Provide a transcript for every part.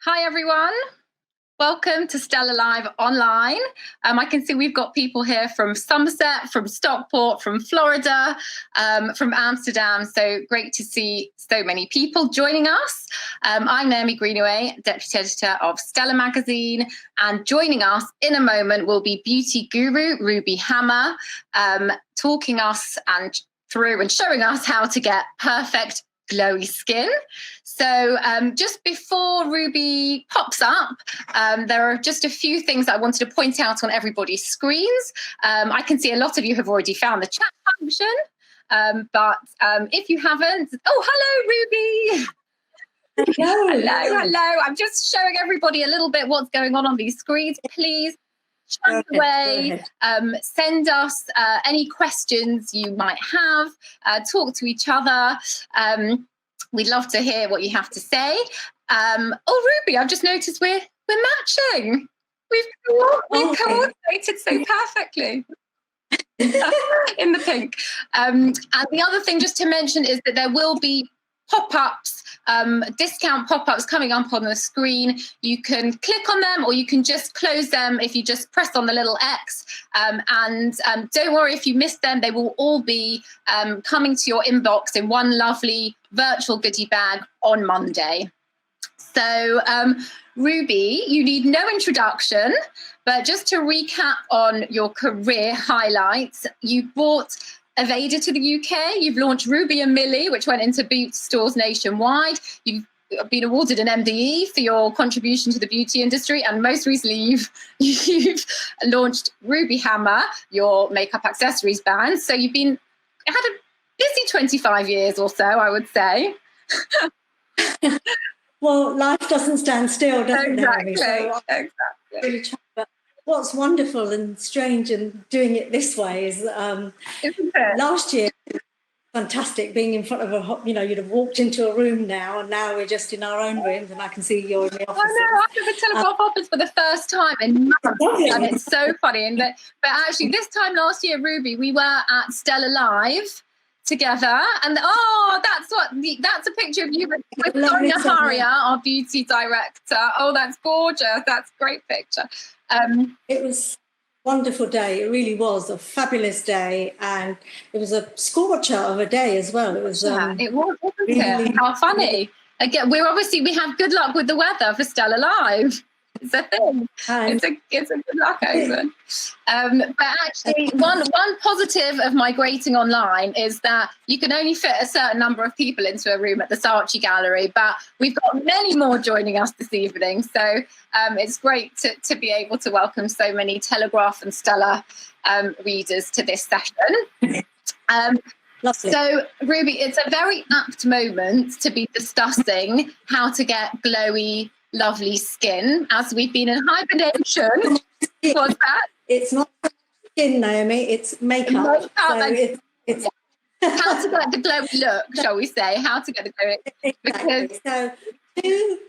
Hi, everyone. Welcome to Stella Live Online. I can see we've got people here from Somerset, from Stockport, from Florida, from Amsterdam. So great to see so many people joining us. I'm Naomi Greenaway, Deputy Editor of Stella Magazine. And joining us in a moment will be beauty guru Ruby Hammer, talking us and through and showing us how to get perfect glowy skin. So just before Ruby pops up, there are just a few things that I wanted to point out on everybody's screens. I can see a lot of you have already found the chat function, but if you haven't, hello, Ruby. Hello. I'm just showing everybody a little bit what's going on these screens. Please chat away, send us any questions you might have, talk to each other. We'd love to hear what you have to say. Ruby, I've just noticed we're matching. We've coordinated so perfectly in the pink. And the other thing just to mention is that there will be pop-ups, discount pop-ups coming up on the screen. You can click on them or you can just close them if you just press on the little X. And don't worry if you missed them, they will all be coming to your inbox in one lovely virtual goodie bag on Monday. So Ruby, you need no introduction, but just to recap on your career highlights, you brought Aveda to the UK, you've launched Ruby and Millie, which went into Boots stores nationwide. You've been awarded an MBE for your contribution to the beauty industry, and most recently you've launched Ruby Hammer, your makeup accessories brand. So you've had a busy 25 years or so, I would say. Well, life doesn't stand still, does it? Exactly. Exactly. Really, but what's wonderful and strange and doing it this way is last year, fantastic being in front of you'd have walked into a room now, and now we're just in our own rooms, and I can see you're in the office. I know, I'm in the Telegraph office for the first time in months, and it's so funny. But actually, this time last year, Ruby, we were at Stella Live together, and that's a picture of you with Sonia Haria, our beauty director. Oh, that's gorgeous. That's a great picture. It was a wonderful day. It really was a fabulous day, and it was a scorcher of a day as well. It was. It was, wasn't it? How funny! Again, we have good luck with the weather for Stella Live. It's a thing. It's a good luck omen. But actually, one positive of migrating online is that you can only fit a certain number of people into a room at the Saatchi Gallery, but we've got many more joining us this evening. So it's great to be able to welcome so many Telegraph and Stella readers to this session. Lovely. So, Ruby, it's a very apt moment to be discussing how to get glowy, lovely skin as we've been in hibernation. What's that? It's not skin, Naomi, it's makeup. It's how to get the glowy look, shall we say? How to get the glowy. Exactly. So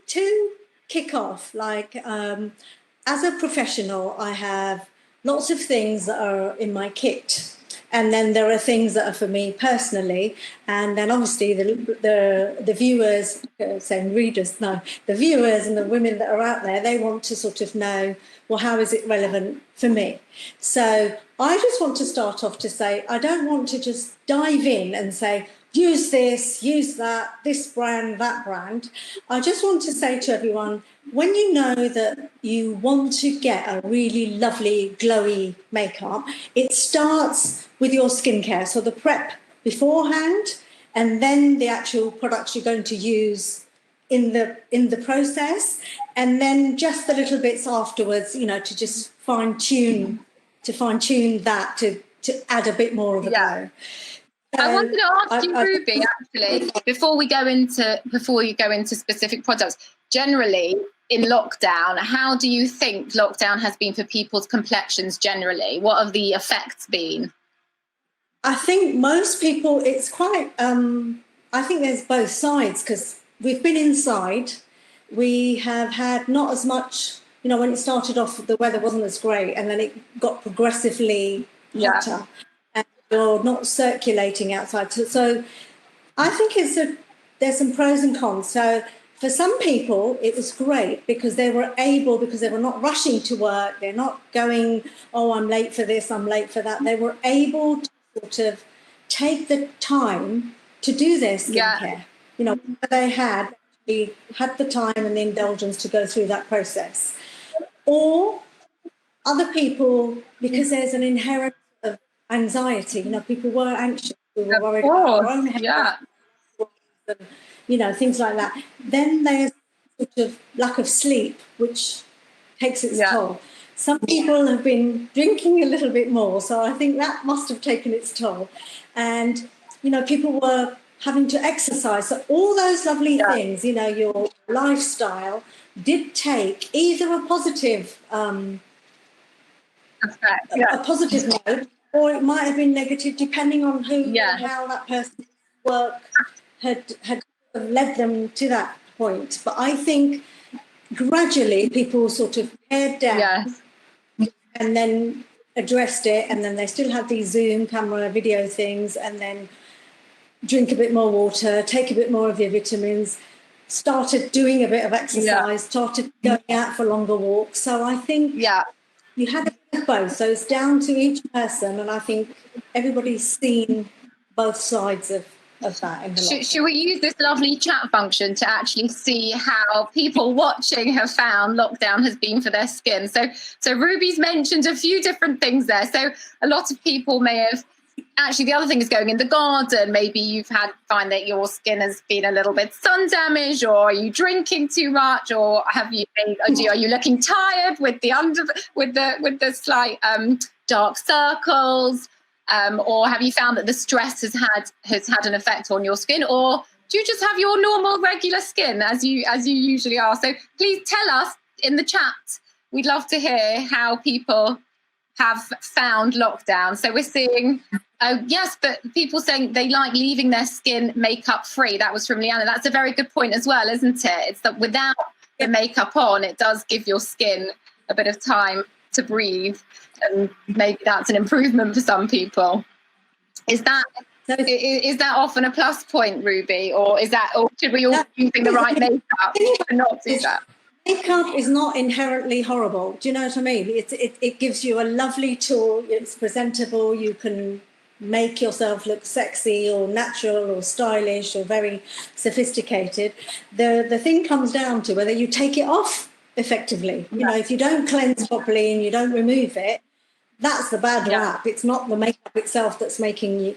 to kick off, as a professional, I have lots of things that are in my kit. And then there are things that are for me personally, and then obviously the viewers, saying readers, no, the viewers and the women that are out there, they want to sort of know, well, how is it relevant for me? So I just want to start off to say, I don't want to just dive in and say, use this, use that, this brand, that brand. I just want to say to everyone, when you know that you want to get a really lovely, glowy makeup, it starts with your skincare. So the prep beforehand, and then the actual products you're going to use in the process, and then just the little bits afterwards, to just fine tune that to add a bit more of a glow. I wanted to ask you, Ruby, actually, before you go into specific products, generally in lockdown, how do you think lockdown has been for people's complexions generally? What have the effects been? I think most people, it's quite, I think there's both sides, because we've been inside. We have had not as much, when it started off, the weather wasn't as great, and then it got progressively hotter. You're not circulating outside. So I think there's some pros and cons. So for some people, it was great because they were able, because they were not rushing to work, they're not going, oh, I'm late for this, I'm late for that. They were able to sort of take the time to do their skincare. You know, they had the time and the indulgence to go through that process. Or other people, because there's an inherent of anxiety, you know, people were anxious, we were worried about our own health, and, you know, things like that. Then there's sort of lack of sleep, which takes its toll. Some people have been drinking a little bit more, so I think that must have taken its toll. And, you know, people were having to exercise. So all those lovely things, you know, your lifestyle did take either a positive a positive note, or it might have been negative, depending on who and how that person's work had led them to that point. But I think gradually people sort of pared down and then addressed it, and then they still had these Zoom camera video things, and then drink a bit more water, take a bit more of your vitamins, started doing a bit of exercise, started going out for longer walks. So I think you had a bit of both. So it's down to each person, and I think everybody's seen both sides of that. In the should we use this lovely chat function to actually see how people watching have found lockdown has been for their skin? So Ruby's mentioned a few different things there. So a lot of people may have, actually the other thing is going in the garden. Maybe you've find that your skin has been a little bit sun damaged, or are you drinking too much, or are you looking tired with the slight dark circles? Or have you found that the stress has had an effect on your skin, or do you just have your normal regular skin as you usually are? So please tell us in the chat. We'd love to hear how people have found lockdown. So we're seeing, but people saying they like leaving their skin makeup free. That was from Leanna. That's a very good point as well, isn't it? It's that without the makeup on, it does give your skin a bit of time to breathe. And maybe that's an improvement for some people. Is that often a plus point, Ruby, or should we all be using the right makeup and not do that? Makeup is not inherently horrible. Do you know what I mean? It gives you a lovely tool. It's presentable. You can make yourself look sexy or natural or stylish or very sophisticated. The thing comes down to whether you take it off effectively. You know, if you don't cleanse properly and you don't remove it, that's the bad rap. It's not the makeup itself that's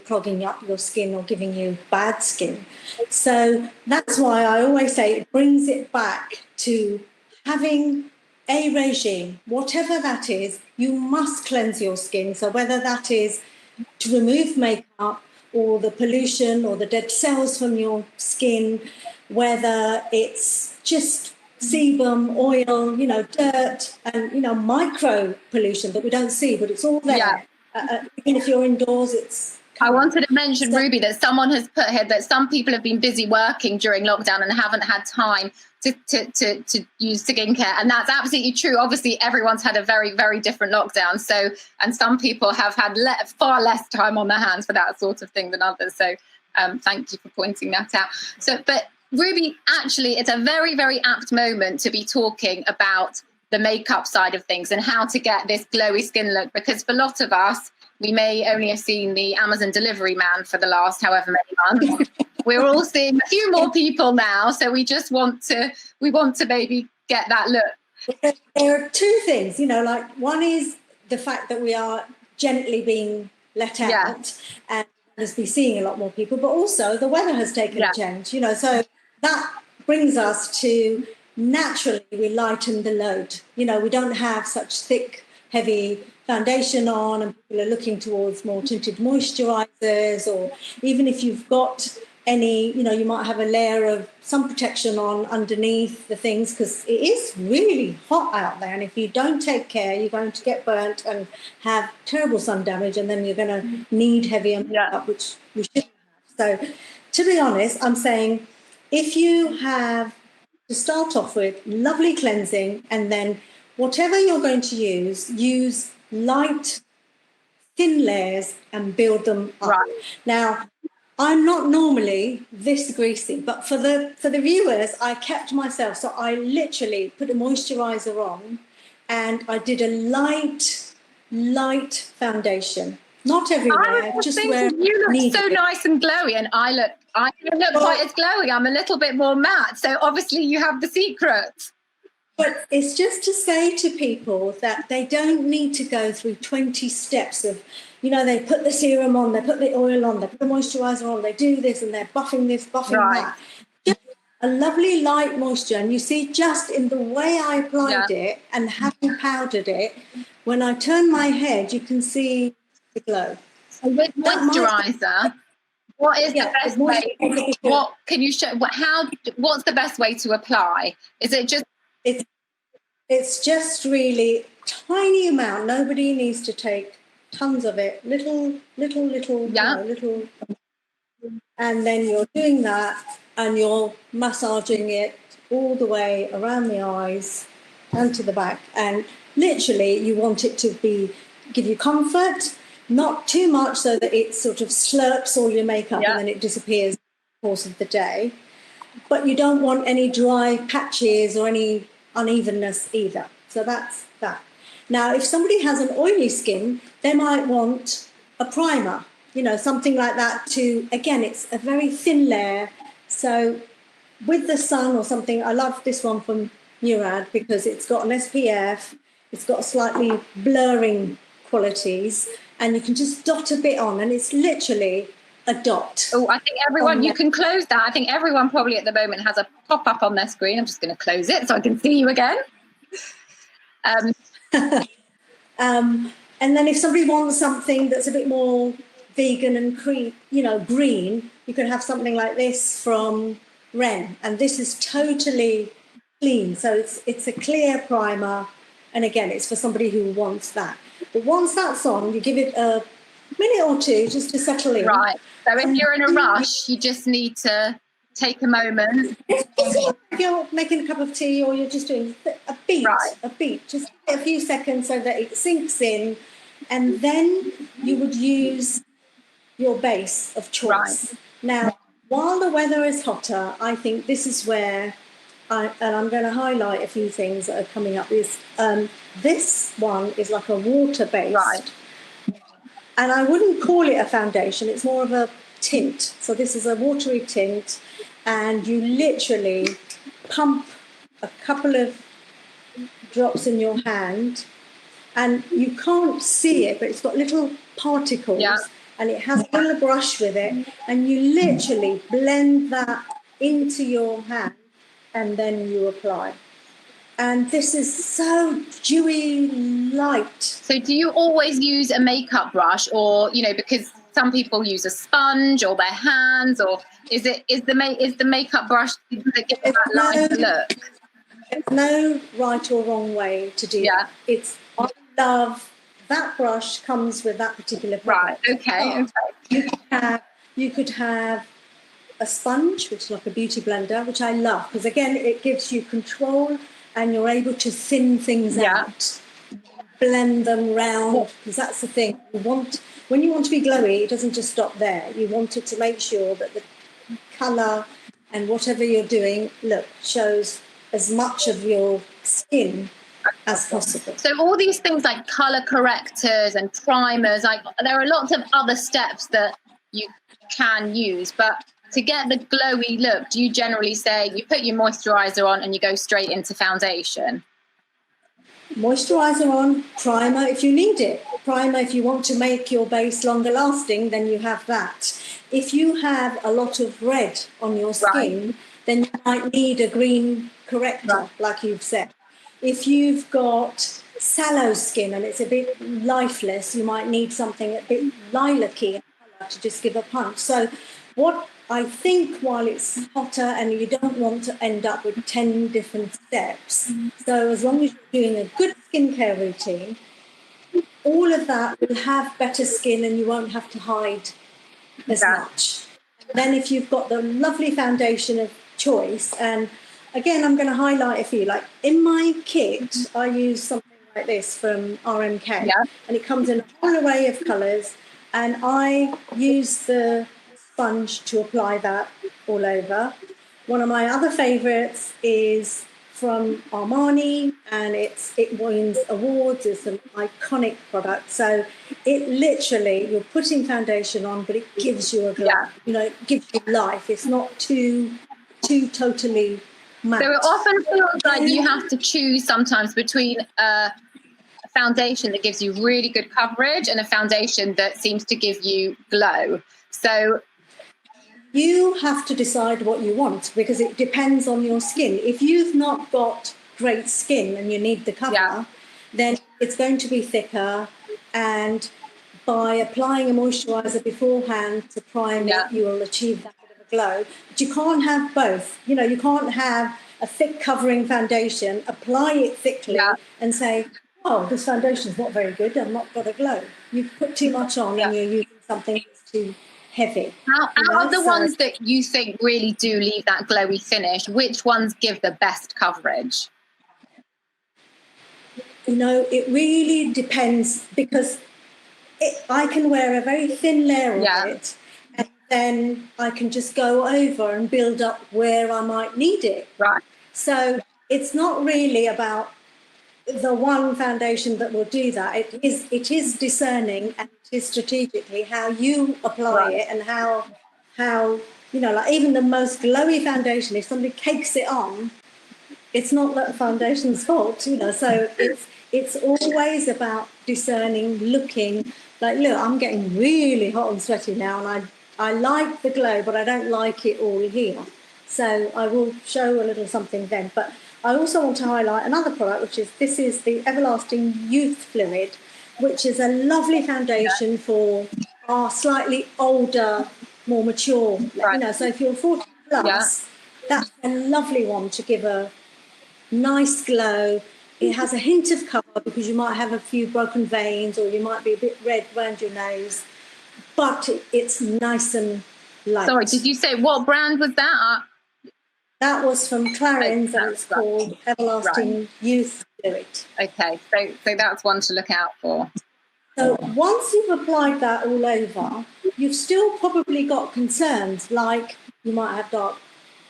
clogging up your skin or giving you bad skin. So that's why I always say it brings it back to having a regime, whatever that is. You must cleanse your skin. So whether that is to remove makeup or the pollution or the dead cells from your skin, whether it's just sebum, oil, you know, dirt, and, you know, micro pollution that we don't see, but it's all there. Even if you're indoors, it's... I wanted to mention, Ruby, that someone has put here that some people have been busy working during lockdown and haven't had time to use skincare. And that's absolutely true. Obviously, everyone's had a very, very different lockdown. So, and some people have had far less time on their hands for that sort of thing than others. So thank you for pointing that out. So, but Ruby, actually, it's a very, very apt moment to be talking about the makeup side of things and how to get this glowy skin look, because for a lot of us, we may only have seen the Amazon delivery man for the last however many months. We're all seeing a few more people now, so we want to maybe get that look. There are two things, you know, like one is the fact that we are gently being let out and as we seeing a lot more people, but also the weather has taken a change, you know, so that brings us to naturally we lighten the load. You know, we don't have such thick, heavy foundation on, and people are looking towards more tinted moisturizers, or even if you've got any, you know, you might have a layer of sun protection on underneath the things, because it is really hot out there, and if you don't take care, you're going to get burnt and have terrible sun damage, and then you're going to need heavier makeup, which we shouldn't have. So to be honest, I'm saying if you have to start off with lovely cleansing, and then whatever you're going to use light, thin layers and build them up. Now, I'm not normally this greasy, but for the viewers, I kept myself. So I literally put a moisturizer on, and I did a light foundation. Not I everywhere, was just just where thinking, you look needed so it. nice and glowy, and I don't look quite as glowy. I'm a little bit more matte. So obviously you have the secret. But it's just to say to people that they don't need to go through 20 steps of, they put the serum on, they put the oil on, they put the moisturizer on, they do this, and they're buffing this, buffing that. Just a lovely light moisture. And you see, just in the way I applied it and having powdered it, when I turn my head, you can see the glow. So with moisturizer, what is the best way? What can you show? What's the best way to apply? Is it just? It's just really tiny amount. Nobody needs to take tons of it. Little. Little. And then you're doing that, and you're massaging it all the way around the eyes and to the back. And literally, you want it to give you comfort, not too much so that it sort of slurps all your makeup and then it disappears in the course of the day. But you don't want any dry patches or any unevenness either. So that's that. Now, if somebody has an oily skin, they might want a primer, something like that again, it's a very thin layer. So with the sun or something, I love this one from Murad because it's got an SPF, it's got slightly blurring qualities, and you can just dot a bit on, and it's literally a dot. Oh, I think everyone, you can close that. I think everyone probably at the moment has a pop-up on their screen. I'm just going to close it so I can see you again. And then if somebody wants something that's a bit more vegan and green, you can have something like this from Ren. And this is totally clean. So it's a clear primer. And again, it's for somebody who wants that. But once that's on, you give it a minute or two just to settle in. Right. So if you're in a rush, you just need to take a moment. If you're making a cup of tea or you're just doing a beat, just a few seconds so that it sinks in, and then you would use your base of choice. Now, while the weather is hotter, I think this is where, I'm going to highlight a few things that are coming up. This one is like a water-based. Right. And I wouldn't call it a foundation, it's more of a tint. So this is a watery tint, and you literally pump a couple of drops in your hand, and you can't see it, but it's got little particles, and it has a little brush with it, and you literally blend that into your hand, and then you apply. And this is so dewy light. So do you always use a makeup brush, or, because some people use a sponge or their hands, or is the makeup brush that gives that light look? There's no right or wrong way to do that. I love that brush comes with that particular product. Right, okay. You could have a sponge, which is like a beauty blender, which I love, because again, it gives you control and you're able to thin things out, blend them round, because that's the thing. When you want to be glowy, it doesn't just stop there. You want it to make sure that the colour and whatever you're doing, shows as much of your skin as possible. So all these things like colour correctors and primers, there are lots of other steps that you can use, but to get the glowy look, do you generally say you put your moisturiser on and you go straight into foundation? Moisturiser on, primer if you need it. Primer if you want to make your base longer lasting, then you have that. If you have a lot of red on your skin, then you might need a green corrector, like you've said. If you've got sallow skin and it's a bit lifeless, you might need something a bit lilac-y to just give a punch. So what I think, while it's hotter and you don't want to end up with 10 different steps, so as long as you're doing a good skincare routine, all of that will have better skin and you won't have to hide as much. Then if you've got the lovely foundation of choice, and again, I'm going to highlight a few, like in my kit, I use something like this from RMK, and it comes in a whole array of colours, and I use the sponge to apply that all over. One of my other favourites is from Armani, and it wins awards. It's an iconic product. So it literally, you're putting foundation on, but it gives you a glow. Yeah. You know, it gives you life. It's not too totally matte. So it often feels like you have to choose sometimes between a foundation that gives you really good coverage and a foundation that seems to give you glow. So you have to decide what you want, because it depends on your skin. If you've not got great skin and you need the cover, then it's going to be thicker. And by applying a moisturiser beforehand to prime it, you will achieve that bit of a glow. But you can't have both. You know, you can't have a thick covering foundation, apply it thickly and say, oh, this foundation's not very good, I've not got a glow. You put too much on and you're using something that's too heavy. Out of the ones that you think really do leave that glowy finish, which ones give the best coverage? You know, it really depends, because I can wear a very thin layer of it, and then I can just go over and build up where I might need it. Right. So it's not really about the one foundation that will do that. It is discerning, and it is strategically how you apply it, and how you know, like even the most glowy foundation, if somebody cakes it on, it's not that foundation's fault, you know. So it's always about discerning, looking like, look, I'm getting really hot and sweaty now, and I like the glow, but I don't like it all here. So I will show a little something then. But I also want to highlight another product, which is, this is the Everlasting Youth Fluid, which is a lovely foundation for our slightly older, more mature, you know, so if you're 40 plus, that's a lovely one to give a nice glow. It has a hint of colour because you might have a few broken veins, or you might be a bit red around your nose, but it's nice and light. Sorry, did you say what brand was that? That was from Clarins, and it's called Everlasting Youth Fluid. Okay, so that's one to look out for. So once you've applied that all over, you've still probably got concerns, like you might have dark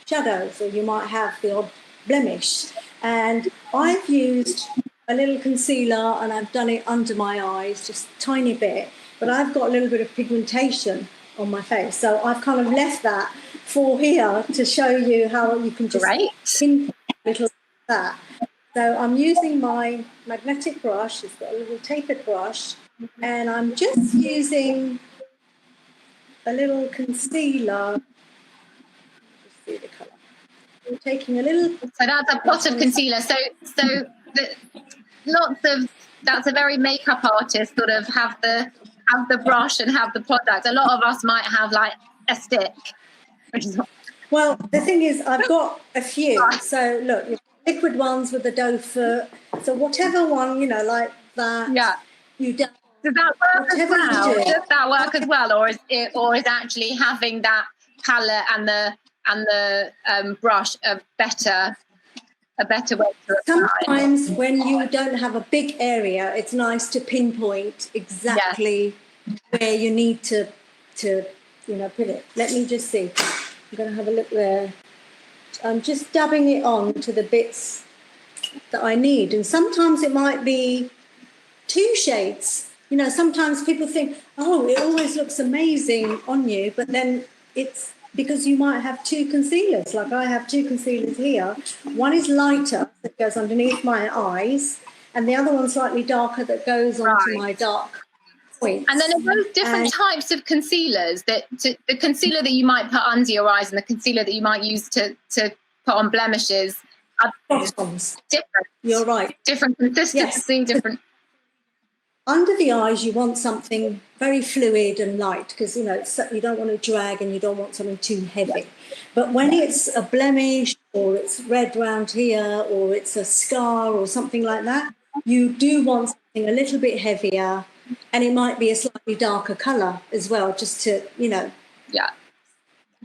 shadows, or you might have the odd blemish. And I've used a little concealer, and I've done it under my eyes, just a tiny bit, but I've got a little bit of pigmentation on my face. So I've kind of left that for here to show you how you can just pin a little that. So I'm using my magnetic brush. It's got a little tapered brush, and I'm just using a little concealer. Just see the colour. I'm taking a little. So that's a pot of concealer. So that's a very makeup artist sort of have the brush and have the product. A lot of us might have like a stick. Well, the thing is, I've got a few. So look, you've got liquid ones with the doe foot. So whatever one, you know, like that. Yeah. You do. Does that work as well? Does that work as well, or is actually having that palette and the brush a better way to apply? Sometimes when you don't have a big area, it's nice to pinpoint exactly where you need to you know, put it. Let me just see. I'm going to have a look there. I'm just dabbing it on to the bits that I need. And sometimes it might be 2 shades. You know, sometimes people think, oh, it always looks amazing on you, but then it's because you might have 2 concealers. Like I have 2 concealers here. One is lighter that goes underneath my eyes, and the other one's slightly darker that goes onto my dark points. And then are those different types of concealers, the concealer that you might put under your eyes and the concealer that you might use to put on blemishes are different? You're right. Different consistency, different. Under the eyes, you want something very fluid and light, because, you know, you don't want to drag and you don't want something too heavy. But when it's a blemish, or it's red round here, or it's a scar or something like that, you do want something a little bit heavier, and it might be a slightly darker colour as well, just to, you know,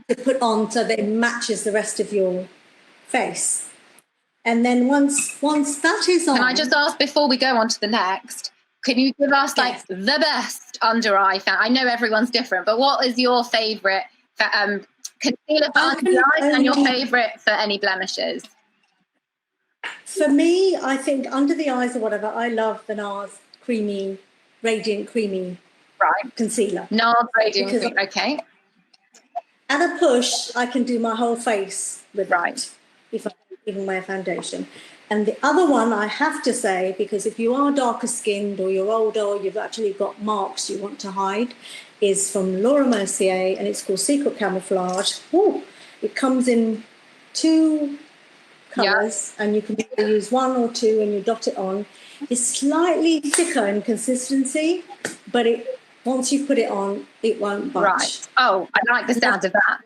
to put on so that it matches the rest of your face. And then once that is on... Can I just ask, before we go on to the next, can you give us like the best under eye foundation? I know everyone's different, but what is your favourite concealer for under the eyes and your favourite for any blemishes? For me, I think under the eyes or whatever, I love the NARS Radiant Creamy concealer. NARS Radiant Creamy, okay. At a push, I can do my whole face with that if I don't even wear foundation. And the other one I have to say, because if you are darker skinned or you're older or you've actually got marks you want to hide, is from Laura Mercier, and it's called Secret Camouflage. Ooh, it comes in 2 colours, and you can use 1 or 2 and you dot it on. It's slightly thicker in consistency, but once you put it on, it won't budge. Right. Oh, I like the sound of that.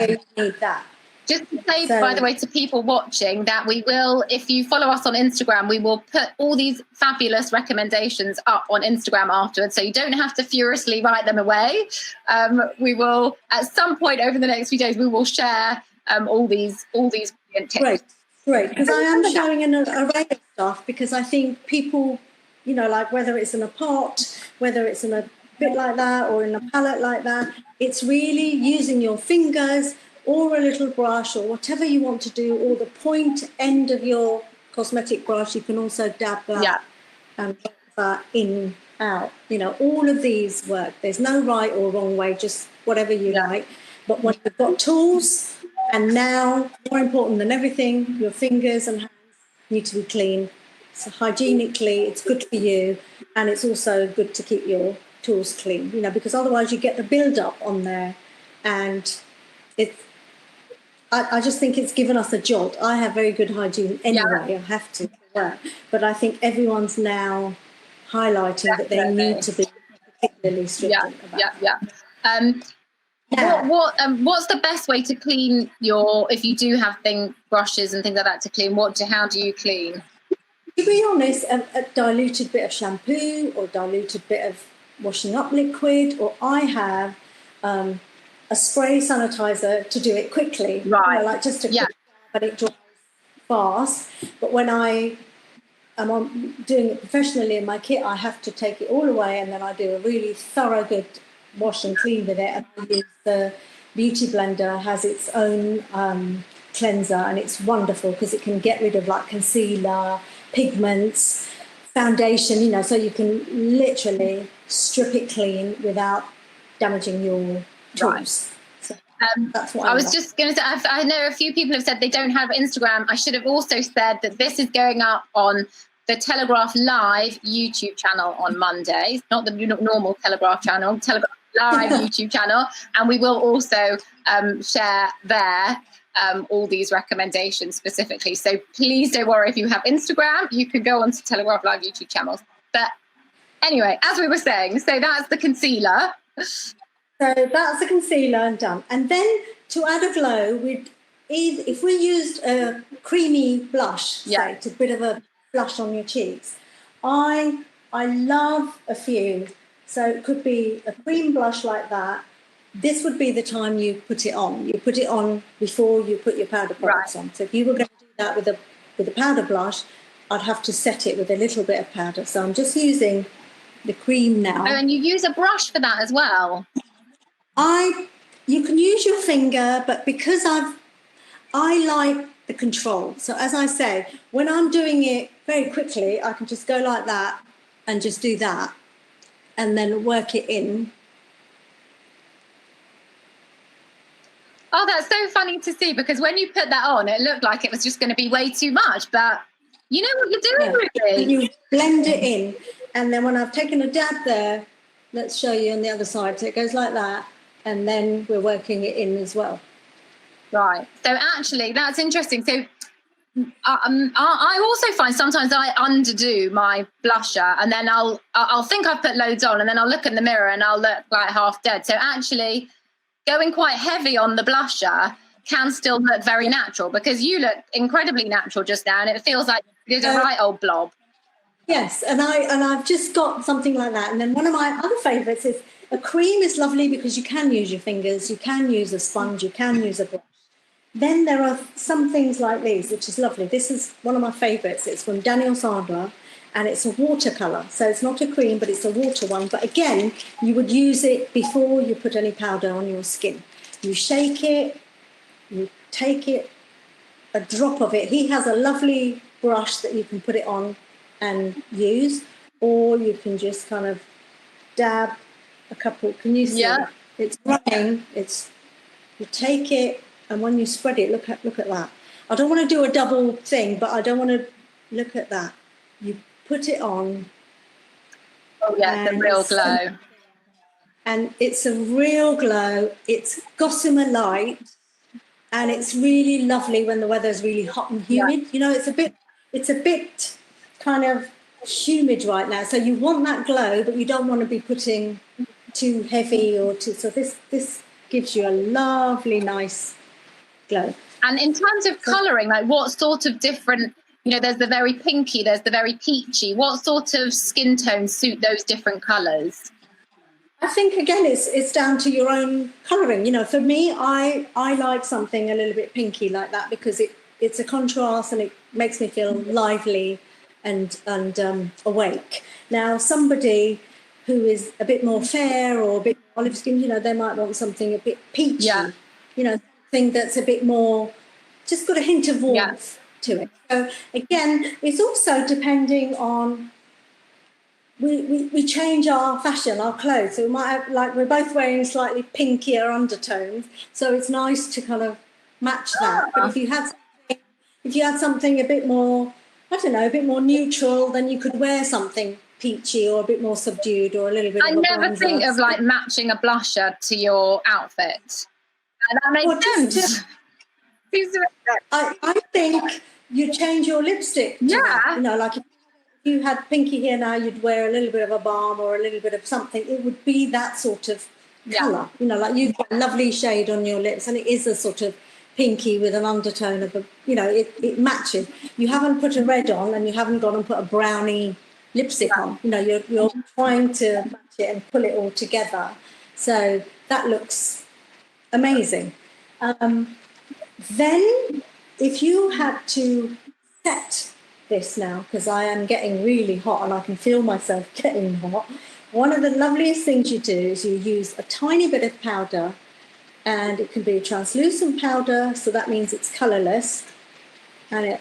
You need that. Just to say, by the way, to people watching, that we will, if you follow us on Instagram, we will put all these fabulous recommendations up on Instagram afterwards, so you don't have to furiously write them away. We will, at some point over the next few days, we will share all these brilliant tips. Great, because I am showing an array of stuff, because I think people, like whether it's in a pot, whether it's in a bit like that or in a palette like that, it's really using your fingers or a little brush or whatever you want to do, or the point end of your cosmetic brush. You can also dab that and put that in, out. All of these work. There's no right or wrong way, just whatever you like. But when you've got tools, and now, more important than everything, your fingers and hands need to be clean. So hygienically, it's good for you, and it's also good to keep your tools clean, because otherwise you get the build-up on there, and I just think it's given us a jolt. I have very good hygiene anyway, I have to work, but I think everyone's now highlighting that they need to be particularly stringent about what's the best way to clean if you do have brushes and things like that to clean? How do you clean? To be honest, a diluted bit of shampoo or diluted bit of washing up liquid, or I have a spray sanitizer to do it quickly, like just but it dries fast. But when I am doing it professionally in my kit, I have to take it all away, and then I do a really thorough good wash and clean with it. And I use the Beauty Blender, has its own cleanser, and it's wonderful because it can get rid of like concealer, pigments, foundation, so you can literally strip it clean without damaging your tools. So that's what I was just going to say, I know a few people have said they don't have Instagram. I should have also said that this is going up on the Telegraph Live YouTube channel on Monday, not the normal Telegraph channel, Telegraph Live YouTube channel, and we will also share there all these recommendations specifically. So please don't worry, if you have Instagram, you can go onto Telegraph Live YouTube channels. But anyway, as we were saying, so that's the concealer. So that's the concealer and done. And then to add a glow, if we used a creamy blush, say, to a bit of a blush on your cheeks, I love a few. So it could be a cream blush like that. This would be the time you put it on. You put it on before you put your powder products on. So if you were going to do that with a powder blush, I'd have to set it with a little bit of powder. So I'm just using the cream now. Oh, and you use a brush for that as well? You can use your finger, but because I like the control. So as I say, when I'm doing it very quickly, I can just go like that and just do that and then work it in. Oh, that's so funny to see, because when you put that on, it looked like it was just going to be way too much, but you know what you're doing, really. And you blend it in, and then when I've taken a dab there, let's show you on the other side. So it goes like that, and then we're working it in as well. Right. So actually, that's interesting. So I also find sometimes I underdo my blusher, and then I'll think I've put loads on, and then I'll look in the mirror and I'll look like half dead. So actually, going quite heavy on the blusher can still look very natural, because you look incredibly natural just now, and it feels like you did a right old blob. Yes, and I've just got something like that. And then one of my other favourites is a cream is lovely because you can use your fingers, you can use a sponge, you can use a brush. Then there are some things like these, which is lovely. This is one of my favourites. It's from Daniel Sandler, and it's a watercolour. So it's not a cream, but it's a water one. But again, you would use it before you put any powder on your skin. You shake it, you take it, a drop of it. He has a lovely brush that you can put it on and use, or you can just kind of dab a couple. Can you see? Yeah. It's running. You take it, and when you spread it, look at that. I don't want to do a double thing, but I don't want to look at that. You put it on. Oh yeah, the real glow. And it's a real glow. It's gossamer light, and it's really lovely when the weather's really hot and humid. Yeah. You know, it's a bit kind of humid right now, so you want that glow, but you don't want to be putting too heavy or too. So this gives you a lovely, nice glow. And in terms of colouring, like what sort of different, you know, there's the very pinky, there's the very peachy. What sort of skin tones suit those different colours? I think again, it's down to your own colouring. You know, for me, I like something a little bit pinky like that because it's a contrast and it makes me feel lively and awake. Now, somebody who is a bit more fair or a bit olive skin, you know, they might want something a bit peachy. Yeah. You know, something that's a bit more, just got a hint of warmth to it. So again, it's also depending on. We change our fashion, our clothes. So we might have, like, we're both wearing slightly pinkier undertones, so it's nice to kind of match that. But if you had something a bit more, I don't know, a bit more neutral, then you could wear something peachy or a bit more subdued or a little bit. I never think of like matching a blusher to your outfit. And that makes sense. I think you change your lipstick. To that. You know, like. If you had pinky here now, you'd wear a little bit of a balm or a little bit of something. It would be that sort of colour. You know, like you've got a lovely shade on your lips and it is a sort of pinky with an undertone of a, you know, it matches. You haven't put a red on and you haven't gone and put a brownie lipstick on. You know, you're trying to match it and pull it all together. So that looks amazing. Then if you had to set this now, because I am getting really hot and I can feel myself getting hot, one of the loveliest things you do is you use a tiny bit of powder, and it can be a translucent powder, so that means it's colourless, and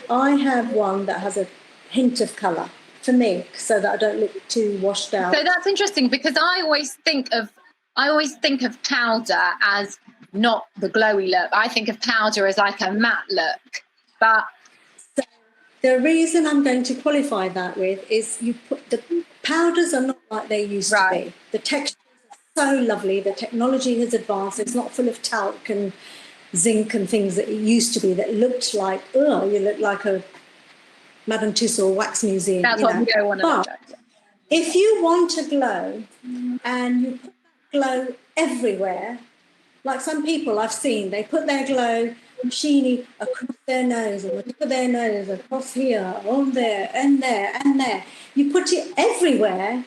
I have one that has a hint of colour for me, so that I don't look too washed out. So that's interesting because I always think of powder as not the glowy look. I think of powder as like a matte look. But so the reason I'm going to qualify that with is you put the powders are not like they used to be. The texture is so lovely. The technology has advanced. It's not full of talc and zinc and things that it used to be that looked like, oh, you look like a Madame Tussauds wax museum. That's what we don't want to look like. If you want a glow and you put glow everywhere, like some people I've seen, they put their glow sheeny across their nose and the tip of their nose, across here, on there, and there, and there. You put it everywhere,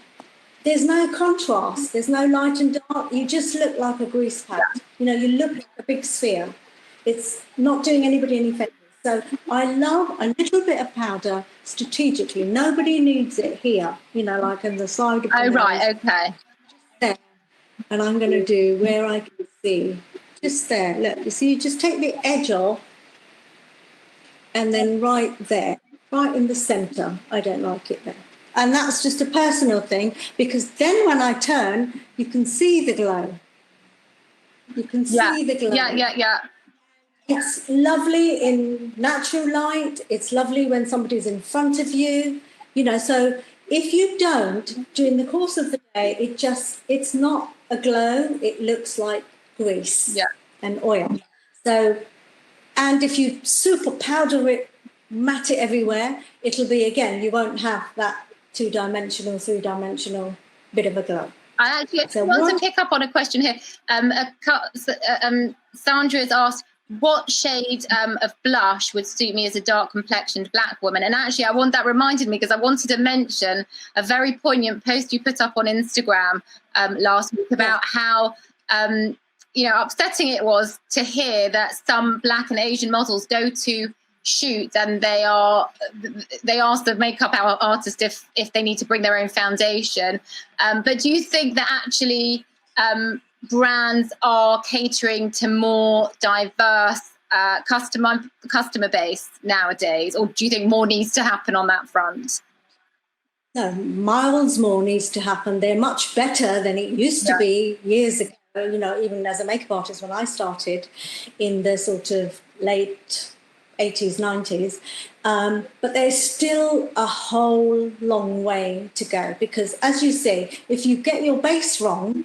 there's no contrast, there's no light and dark, you just look like a grease pack. You know, you look like a big sphere. It's not doing anybody any favours. So I love a little bit of powder strategically. Nobody needs it here, you know, like on the side of the nose. Right, okay. There. And I'm going to do where I can see. Just there, look, you see, you just take the edge off and then right there, right in the centre. I don't like it there. And that's just a personal thing because then when I turn, you can see the glow. You can see the glow. Yeah. It's lovely in natural light. It's lovely when somebody's in front of you, you know, so if you don't, during the course of the day, it's not a glow, it looks like grease and oil. So, and if you super powder it, matte it everywhere, it'll be, again, you won't have that 2-dimensional, 3-dimensional bit of a glow. I actually want to pick up on a question here. Sandra has asked, what shade of blush would suit me as a dark complexioned black woman? And actually, that reminded me because I wanted to mention a very poignant post you put up on Instagram last week about how upsetting it was to hear that some Black and Asian models go to shoots and they ask the makeup artist if they need to bring their own foundation. But do you think that actually brands are catering to more diverse customer base nowadays, or do you think more needs to happen on that front? No, miles more needs to happen. They're much better than it used to be years ago. You know, even as a makeup artist, when I started in the sort of late 80s, 90s, but there's still a whole long way to go, because as you say, if you get your base wrong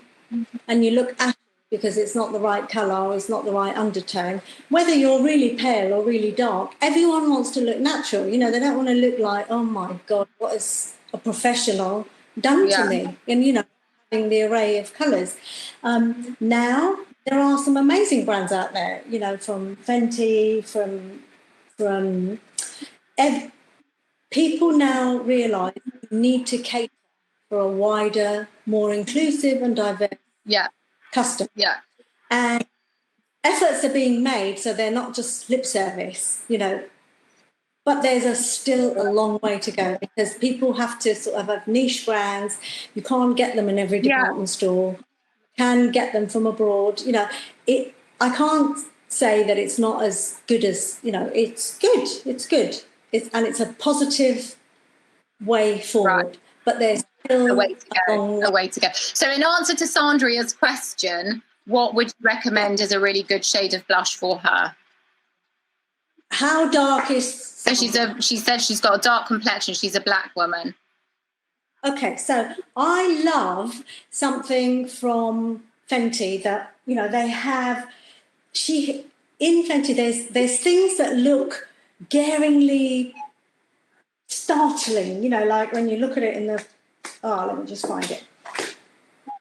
and you look at it because it's not the right colour or it's not the right undertone, whether you're really pale or really dark, everyone wants to look natural. You know, they don't want to look like, oh my God, what is a professional done to me? And, you know, having the array of colours. Now, there are some amazing brands out there, you know, from Fenty, from people now realise you need to cater for a wider, more inclusive and diverse customer. Yeah. And efforts are being made, so they're not just lip service, you know, but there's still a long way to go, because people have to sort of have niche brands. You can't get them in every department store. You can get them from abroad. You know, I can't say that it's not as good as, you know, it's good. It's good. And it's a positive way forward. But there's still a way to go. So in answer to Sandria's question, what would you recommend as a really good shade of blush for her? How dark is... So she said she's got a dark complexion. She's a black woman. Okay, so I love something from Fenty that, you know, they have... In Fenty, there's things that look glaringly startling, you know, like when you look at it in the... Oh, let me just find it.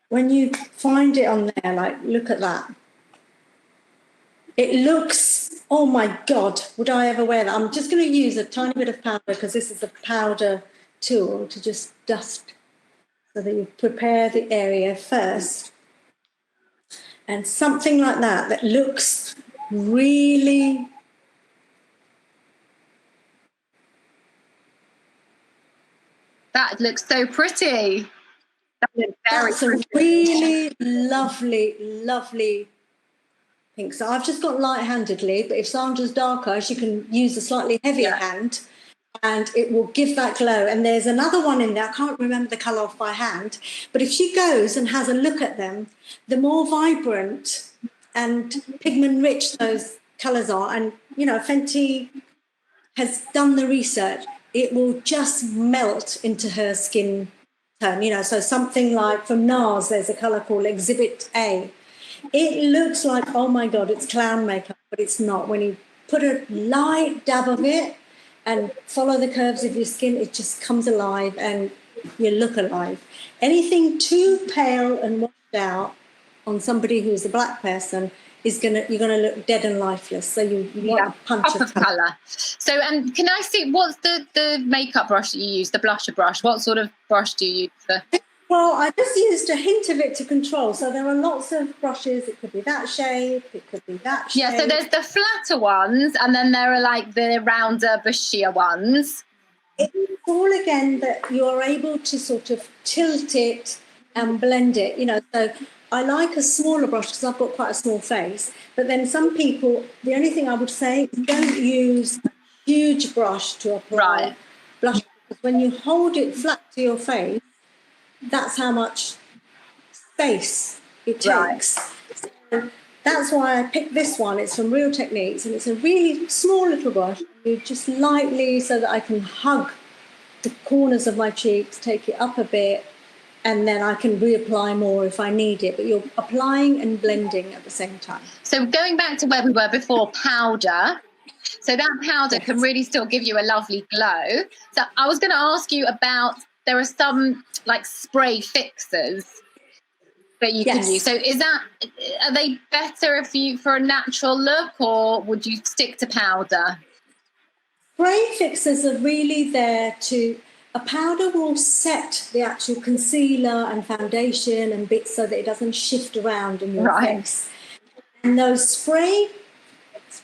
When you find it on there, like, look at that. It looks... Oh, my God, would I ever wear that? I'm just going to use a tiny bit of powder, because this is a powder tool, to just dust so that you prepare the area first. And something like that looks really... That looks so pretty. That's a really lovely, lovely pink. So I've just got light-handedly, but if Sandra's darker, she can use a slightly heavier hand, and it will give that glow. And there's another one in there, I can't remember the colour off by hand, but if she goes and has a look at them, the more vibrant and pigment-rich those colours are. And, you know, Fenty has done the research. It will just melt into her skin tone, you know. So something like from NARS, there's a colour called Exhibit A. It looks like, oh my God, it's clown makeup, but it's not. When you put a light dab of it and follow the curves of your skin, it just comes alive and you look alive. Anything too pale and washed out on somebody who's a black person you're gonna look dead and lifeless. So you want a punch of colour. So, and can I see, what's the makeup brush that you use, the blusher brush? What sort of brush do you use for? Well, I just used a hint of it to control. So there are lots of brushes. It could be that shape. It could be that shape. Yeah, so there's the flatter ones, and then there are like the rounder, bushier ones. It's all, again, that you're able to sort of tilt it and blend it, you know. So I like a smaller brush because I've got quite a small face. But then some people, the only thing I would say is don't use a huge brush to apply blush. Because when you hold it flat to your face, that's how much space it takes. So that's why I picked this one. It's from Real Techniques, and it's a really small little brush. You just lightly, so that I can hug the corners of my cheeks, take it up a bit, and then I can reapply more if I need it. But you're applying and blending at the same time. So going back to where we were before, powder. So that powder can really still give you a lovely glow. So I was going to ask you about, there are some like spray fixers that you can use. So are they better for a natural look, or would you stick to powder? Spray fixers are really there to... A powder will set the actual concealer and foundation and bits so that it doesn't shift around in your face. And those spray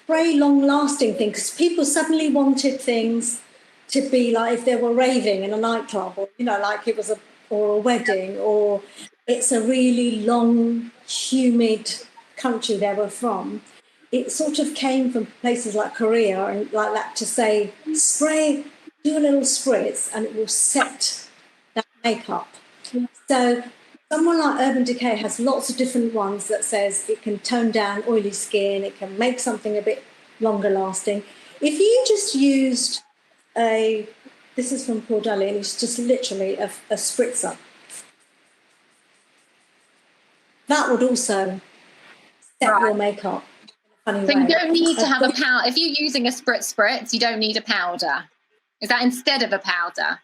long-lasting things, because people suddenly wanted things to be like if they were raving in a nightclub, or, you know, like it was a wedding, or it's a really long, humid country they were from. It sort of came from places like Korea and like that to say, spray, do a little spritz and it will set that makeup. So someone like Urban Decay has lots of different ones that says it can tone down oily skin, it can make something a bit longer lasting. If you just used this is from Caudalie, it's just literally a spritzer. That would also set your makeup. So you don't need to have a powder. If you're using a spritz, you don't need a powder. Is that instead of a powder?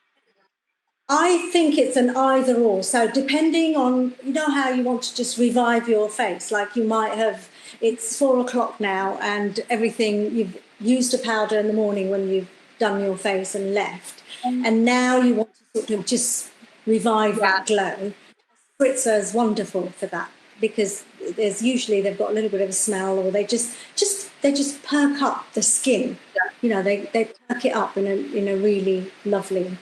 I think it's an either or. So depending on, you know how you want to just revive your face, like you might have, it's 4 o'clock now and everything, you've used a powder in the morning when you've done your face and left. And now you want to sort of just revive that glow. Spritzer is wonderful for that because there's usually they've got a little bit of a smell or they just perk up the skin. You know, they perk it up in a really lovely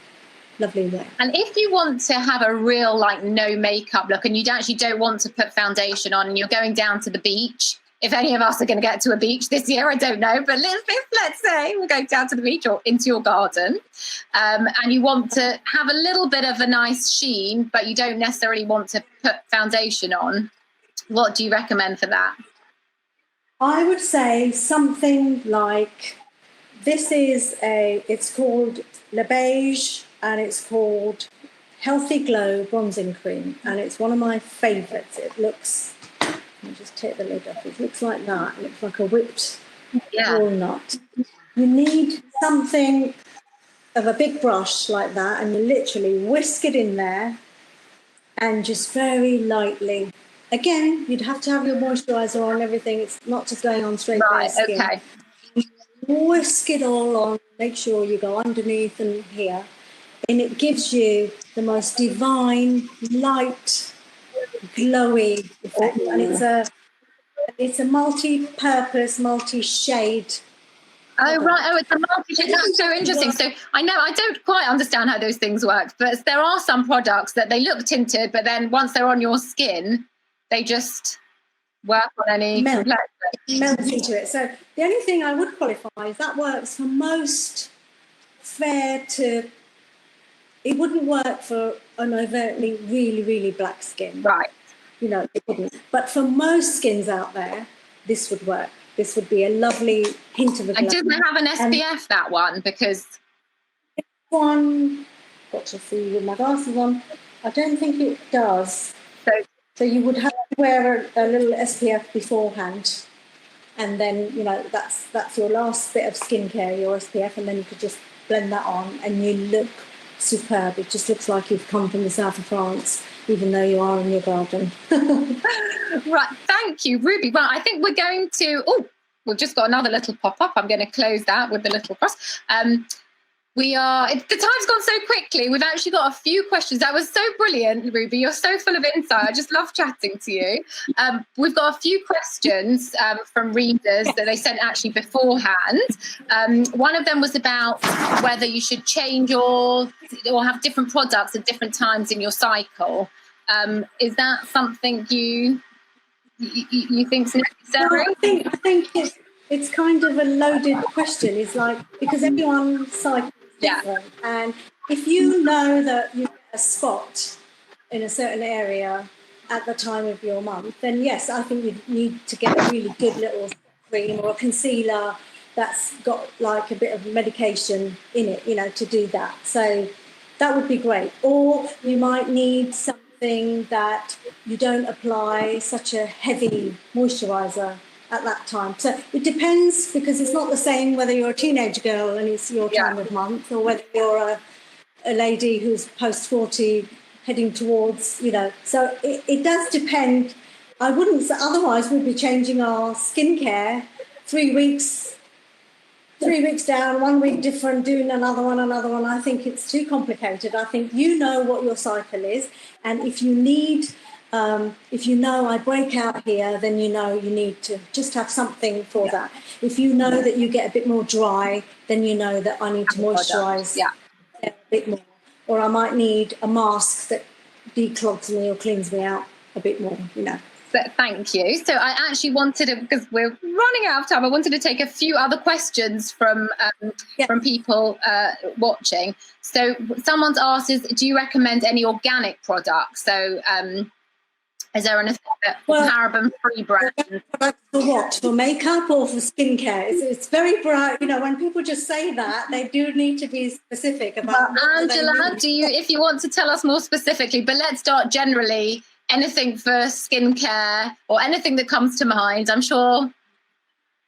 way. And if you want to have a real like no makeup look and you actually don't want to put foundation on and you're going down to the beach, if any of us are going to get to a beach this year, I don't know, but let's say we're going down to the beach or into your garden, and you want to have a little bit of a nice sheen, but you don't necessarily want to put foundation on, what do you recommend for that? I would say something like this it's called Le Beige and it's called Healthy Glow Bronzing Cream, and it's one of my favourites. It looks, let me just take the lid off, it looks like that. It looks like a whipped walnut. You need something of a big brush like that, and you literally whisk it in there and just very lightly. Again, you'd have to have your moisturiser on, everything. It's not just going on straight bare skin. Okay. Whisk it all on, make sure you go underneath and here. And it gives you the most divine, light, glowy effect. And it's a multi-purpose, multi-shade. Oh, right. Oh, it's a multi-shade. That's so interesting. So I know I don't quite understand how those things work, but there are some products that they look tinted, but then once they're on your skin, they just work on any complexion. Melts into it. So the only thing I would qualify is that works for most fair to, it wouldn't work for an overtly really, really black skin. Right. You know, it wouldn't. But for most skins out there, this would work. This would be a lovely hint of a glow. And doesn't it have an SPF, that one? Because one, got to see with my glasses on, I don't think it does. So you would have to wear a little SPF beforehand, and then, you know, that's your last bit of skincare, your SPF, and then you could just blend that on and you look superb. It just looks like you've come from the south of France, even though you are in your garden. Right, thank you, Ruby. Well, I think we're going to, we've just got another little pop-up. I'm going to close that with the little cross. The time's gone so quickly. We've actually got a few questions. That was so brilliant, Ruby. You're so full of insight. I just love chatting to you. We've got a few questions from readers that they sent actually beforehand. One of them was about whether you should change or have different products at different times in your cycle. Is that something you think's necessary? Well, I think it's kind of a loaded question. It's like, because everyone's cycle is different, and if you know that you get a spot in a certain area at the time of your month, then yes, I think you need to get a really good little cream or a concealer that's got like a bit of medication in it, you know, to do that. So that would be great. Or you might need something that you don't apply such a heavy moisturiser at that time. So it depends, because it's not the same whether you're a teenage girl and it's your time of month, or whether you're a lady who's post 40 heading towards, you know. So it does depend. I wouldn't, otherwise we'd be changing our skincare 3 weeks down, 1 week different, doing another one. I think it's too complicated. I think you know what your cycle is, and if you need, if you know I break out here, then you know you need to just have something for that. If you know that you get a bit more dry, then you know that I need to moisturise a bit more, or I might need a mask that declogs me or cleans me out a bit more, you know. But thank you. So I actually wanted to, because we're running out of time, I wanted to take a few other questions from people watching. So someone's asked, do you recommend any organic products? So is there anything paraben-free brand? Products for what? For makeup or for skincare? It's very bright. You know, when people just say that, they do need to be specific about. Well, Angela, if you want to tell us more specifically, but let's start generally. Anything for skincare or anything that comes to mind, I'm sure.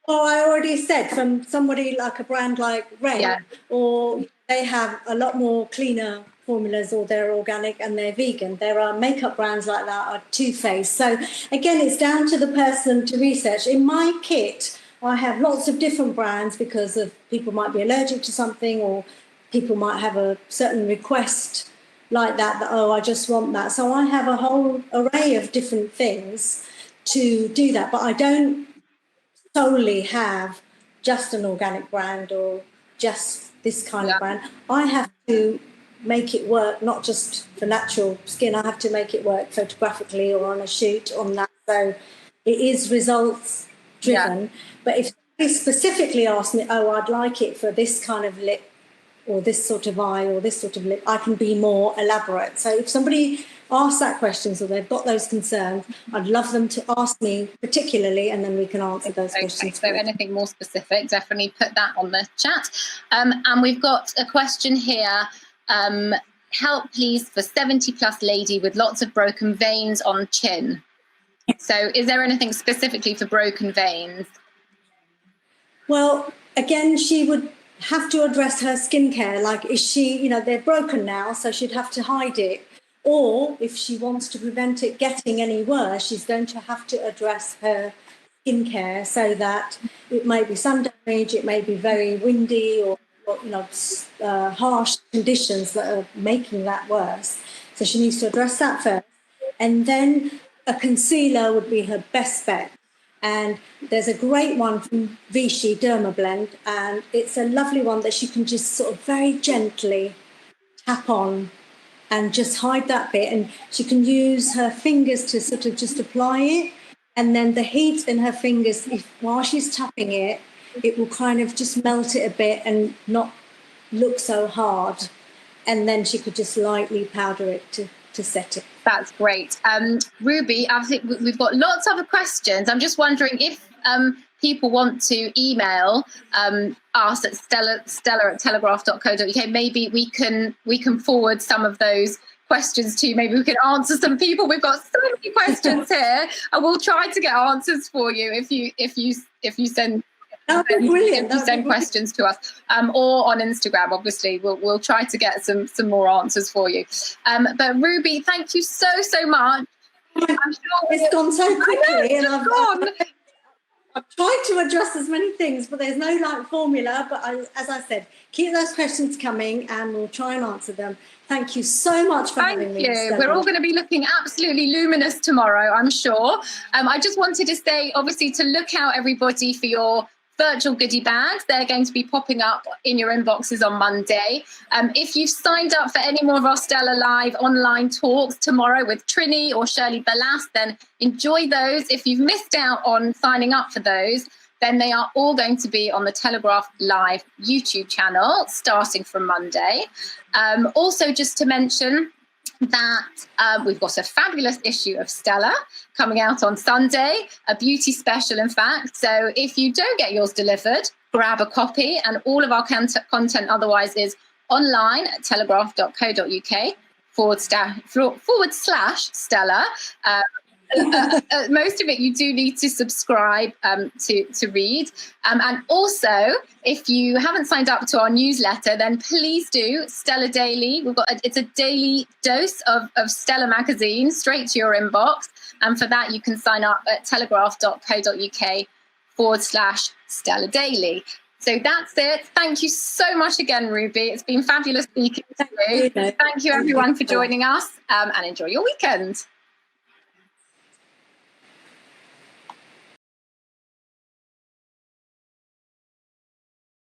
Well, I already said from somebody like a brand like Rouge, or they have a lot more cleaner formulas, or they're organic and they're vegan. There are makeup brands like that, or Too Faced. So again, it's down to the person to research. In my kit, I have lots of different brands because of people might be allergic to something, or people might have a certain request like that, oh, I just want that. So I have a whole array of different things to do that. But I don't solely have just an organic brand or just this kind of brand. I have to make it work, not just for natural skin. I have to make it work photographically or on a shoot on that. So it is results driven. Yeah. But if somebody specifically asks me, oh, I'd like it for this kind of lip, or this sort of eye, or this sort of lip, I can be more elaborate. So if somebody asks that question, or they've got those concerns, I'd love them to ask me particularly, and then we can answer those questions. So anything more specific, definitely put that on the chat. And we've got a question here. Help, please, for 70-plus lady with lots of broken veins on chin. So is there anything specifically for broken veins? Well, again, she would have to address her skincare. Like, is she, you know, they're broken now, so she'd have to hide it. Or if she wants to prevent it getting any worse, she's going to have to address her skincare, so that it may be sun damage, it may be very windy, or you know, harsh conditions that are making that worse. So she needs to address that first. And then a concealer would be her best bet. And there's a great one from Vichy Derma Blend, and it's a lovely one that she can just sort of very gently tap on and just hide that bit. And she can use her fingers to sort of just apply it. And then the heat in her fingers, while she's tapping it, it will kind of just melt it a bit and not look so hard. And then she could just lightly powder it to set it. That's great. Ruby, I think we've got lots of other questions. I'm just wondering if people want to email us at stella@telegraph.co.uk. Maybe we can forward some of those questions to you. Maybe we can answer some people. We've got so many questions here, and we'll try to get answers for you if you send. Brilliant. If you send questions to us, or on Instagram, obviously, we'll try to get some more answers for you. But Ruby, thank you so much. I'm sure it's gone so quickly, and I've tried to address as many things, but there's no like formula. But as I said, keep those questions coming, and we'll try and answer them. Thank you so much for having me. Thank you. We're all going to be looking absolutely luminous tomorrow, I'm sure. I just wanted to say, obviously, to look out, everybody, for your virtual goodie bags. They're going to be popping up in your inboxes on Monday. If you've signed up for any more of our Stella Live online talks tomorrow with Trini or Shirley Ballas, then enjoy those. If you've missed out on signing up for those, then they are all going to be on the Telegraph Live YouTube channel starting from Monday. Also, just to mention that we've got a fabulous issue of Stella coming out on Sunday, a beauty special, in fact. So if you don't get yours delivered, grab a copy, and all of our content otherwise is online at telegraph.co.uk /Stella. Most of it you do need to subscribe to read, and also if you haven't signed up to our newsletter, then please do. Stella Daily, it's a daily dose of Stella magazine straight to your inbox, and for that you can sign up at telegraph.co.uk /Stella Daily. So that's it. Thank you so much again, Ruby. It's been fabulous speaking to you. Thank you everyone for joining us, and enjoy your weekend.